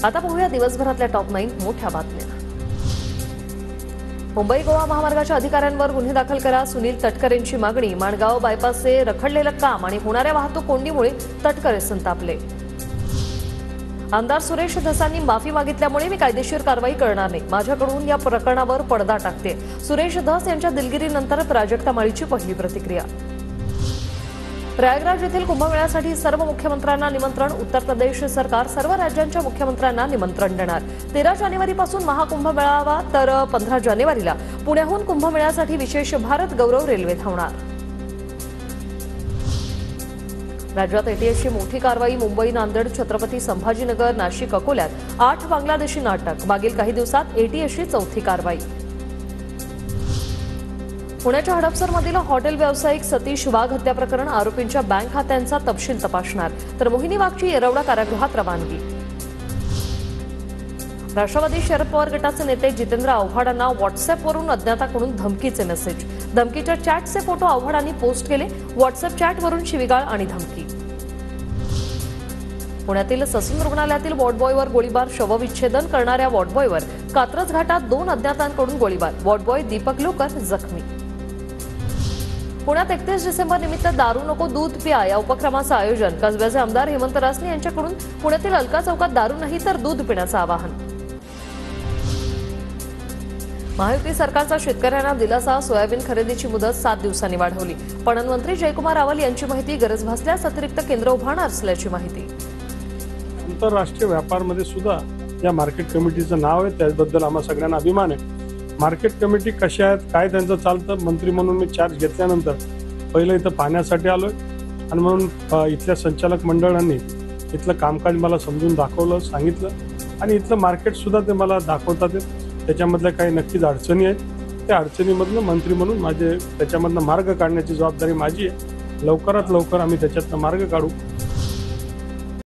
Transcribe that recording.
आता पाहूया दिवसभरातल्या टॉप 9 मोठ्या बातम्या। मुंबई गोवा महामार्गाच्या अधिकाऱ्यांवर गुन्हे दाखल करा, सुनील तटकरेंची मागणी। माणगाव बायपासचे रखडलेलं काम आणि होणाऱ्या वाहतूक कोंडीमुळे तटकरे संतापले। आमदार सुरेश धसांनी माफी मागितल्यामुळे मी कायदेशीर कारवाई करणार नाही, माझ्याकडून या प्रकरणावर पडदा टाकते। सुरेश धस यांच्या दिलगिरीनंतर प्राजक्ता माळीची पहिली प्रतिक्रिया। प्रयागराज येथील कुंभमेळ्यासाठी सर्व मुख्यमंत्र्यांना निमंत्रण। उत्तर प्रदेश सरकार सर्व राज्यांच्या मुख्यमंत्र्यांना निमंत्रण देणार। 13 जानेवारीपासून महाकुंभ मेळावा तर 15 जानेवारीला पुण्याहून कुंभमेळ्यासाठी विशेष भारत गौरव रेल्वे धावणार। राज्यात एटीएसची मोठी कारवाई। मुंबई, नांदेड, छत्रपती संभाजीनगर, नाशिक, अकोल्यात 8 बांगलादेशी अटक। मागील काही दिवसात एटीएसची चौथी कारवाई। पुण्याच्या हडपसरमधील हॉटेल व्यावसायिक सतीश वाघ हत्या प्रकरण, आरोपींच्या बँक खात्यांचा तपशील तपासणार, तर मोहिनी वाघची येरवडा कारागृहात रवानगी। राष्ट्रवादी शरद पवार गटाचे नेते जितेंद्र आव्हाडांना व्हॉट्सअॅपवरून अज्ञाताकडून धमकीचे मेसेज। धमकीच्या चॅटचे फोटो आव्हाडांनी पोस्ट केले। व्हॉट्सअॅप चॅटवरून शिवीगाळ आणि धमकी। पुण्यातील ससून रुग्णालयातील वॉर्डबॉयवर गोळीबार, शवविच्छेदन करणाऱ्या वॉर्डबॉयवर कात्रज घाटात 2 अज्ञातांकडून गोळीबार। वॉर्डबॉय दीपक लोकर जखमी। पुण्यात 31 डिसेंबर निमित्त दारू नको दूध प्या या उपक्रमाचं आयोजन। कसब्याचे आमदार हेमंत रासने यांच्याकडून पुण्यातील अलका चौकात दारू नाही तर दूध पिण्याचं आवाहन। महायुती सरकारचा शेतकऱ्यांना दिलासा, सोयाबीन खरेदीची मुदत 7 दिवसांनी वाढवली। पणन मंत्री जयकुमार रावल यांची माहिती, गरज भासल्यास अतिरिक्त केंद्र उभारणार असल्याची माहिती। आंतरराष्ट्रीय व्यापारमध्ये सुद्धा या मार्केट कमिटीचं नाव आहे, त्याबद्दल आम्हा सगळ्यांना अभिमान आहे। मार्केट कमिटी कशा आहेत, काय त्यांचं चालतं, मंत्री म्हणून मी चार्ज घेतल्यानंतर पहिलं इथं पाहण्यासाठी आलोय आणि म्हणून इथल्या संचालक मंडळांनी इथलं कामकाज मला समजून दाखवलं, सांगितलं आणि इथलं मार्केट सुद्धा ते मला दाखवतात। त्याच्यामधल्या काही नक्कीच अडचणी आहेत, त्या अडचणीमधनं मंत्री म्हणून माझे त्याच्यामधनं मार्ग काढण्याची जबाबदारी माझी आहे। लवकरात लवकर आम्ही त्याच्यातनं मार्ग काढू